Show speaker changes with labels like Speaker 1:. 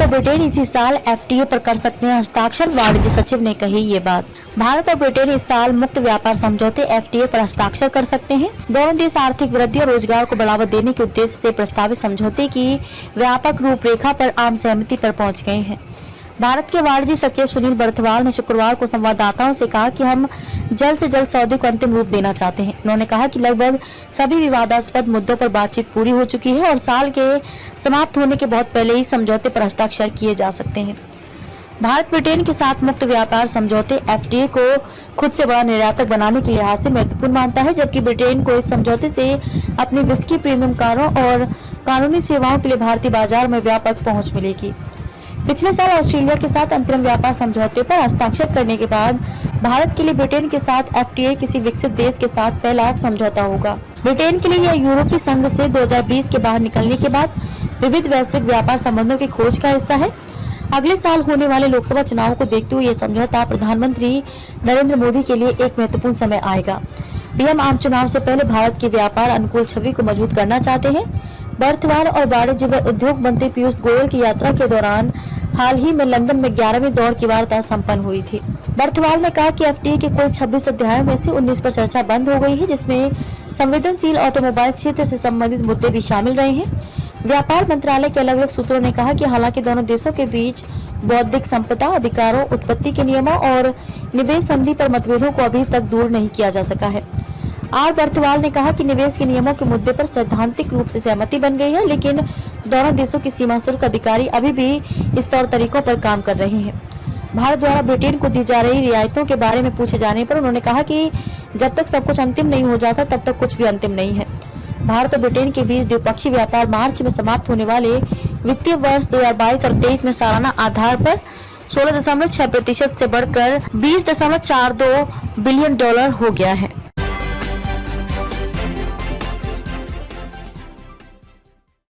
Speaker 1: भारत और ब्रिटेन इसी साल एफटीए पर कर सकते हैं हस्ताक्षर, वाणिज्य सचिव ने कही ये बात। भारत और ब्रिटेन इस साल मुक्त व्यापार समझौते एफटीए पर हस्ताक्षर कर सकते हैं। दोनों देश आर्थिक वृद्धि और रोजगार को बढ़ावा देने के उद्देश्य से प्रस्तावित समझौते की व्यापक रूपरेखा पर आम सहमति पर पहुंच गए हैं। भारत के वाणिज्य सचिव सुनील बर्थवाल ने शुक्रवार को संवाददाताओं से कहा कि हम जल्द से जल्द सौदे को अंतिम रूप देना चाहते हैं। उन्होंने कहा कि लगभग सभी विवादास्पद मुद्दों पर बातचीत पूरी हो चुकी है और साल के समाप्त होने के बहुत पहले ही समझौते पर हस्ताक्षर किए जा सकते हैं। भारत ब्रिटेन के साथ मुक्त व्यापार समझौते एफटीए को खुद से बड़ा निर्यातक बनाने के लिहाज से महत्वपूर्ण मानता है, जबकि ब्रिटेन को इस समझौते से अपनी विस्की प्रीमियम कारों और कानूनी सेवाओं के लिए भारतीय बाजार में व्यापक पहुंच मिलेगी। पिछले साल ऑस्ट्रेलिया के साथ अंतरिम व्यापार समझौते पर हस्ताक्षर करने के बाद भारत के लिए ब्रिटेन के साथ एफटीए किसी विकसित देश के साथ पहला समझौता होगा। ब्रिटेन के लिए यह यूरोपीय संघ से 2020 के बाहर निकलने के बाद विविध वैश्विक व्यापार संबंधों की खोज का हिस्सा है। अगले साल होने वाले लोकसभा चुनाव को देखते हुए यह समझौता प्रधानमंत्री नरेंद्र मोदी के लिए एक महत्वपूर्ण समय आएगा। पीएम आम चुनाव से पहले भारत की व्यापार अनुकूल छवि को मजबूत करना चाहते हैं। बर्थवाल और वाणिज्य व उद्योग मंत्री पीयूष गोयल की यात्रा के दौरान हाल ही में लंदन में 11वीं दौर की वार्ता संपन्न हुई थी। बर्थवाल ने कहा कि एफटीए के कुल 26 अध्यायों में से 19 पर चर्चा बंद हो गई है, जिसमें संवेदनशील ऑटोमोबाइल क्षेत्र से संबंधित मुद्दे भी शामिल रहे हैं। व्यापार मंत्रालय के अलग अलग सूत्रों ने कहा कि हालांकि दोनों देशों के बीच बौद्धिक संपदा अधिकारों, उत्पत्ति के नियमों और निवेश संधि पर मतभेदों को अभी तक दूर नहीं किया जा सका है। आर बर्थवाल ने कहा कि निवेश के नियमों के मुद्दे पर सैद्धांतिक रूप से सहमति बन गई है, लेकिन दोनों देशों की सीमा शुल्क अधिकारी अभी भी इस तौर तरीकों पर काम कर रहे हैं। भारत द्वारा ब्रिटेन को दी जा रही रियायतों के बारे में पूछे जाने पर उन्होंने कहा कि जब तक सब कुछ अंतिम नहीं हो जाता तब तक कुछ भी अंतिम नहीं है। भारत और ब्रिटेन के बीच द्विपक्षीय व्यापार मार्च में समाप्त होने वाले वित्तीय वर्ष 2022 और 2023 में सालाना आधार पर 16.6% से बढ़कर $20.42 बिलियन हो गया है।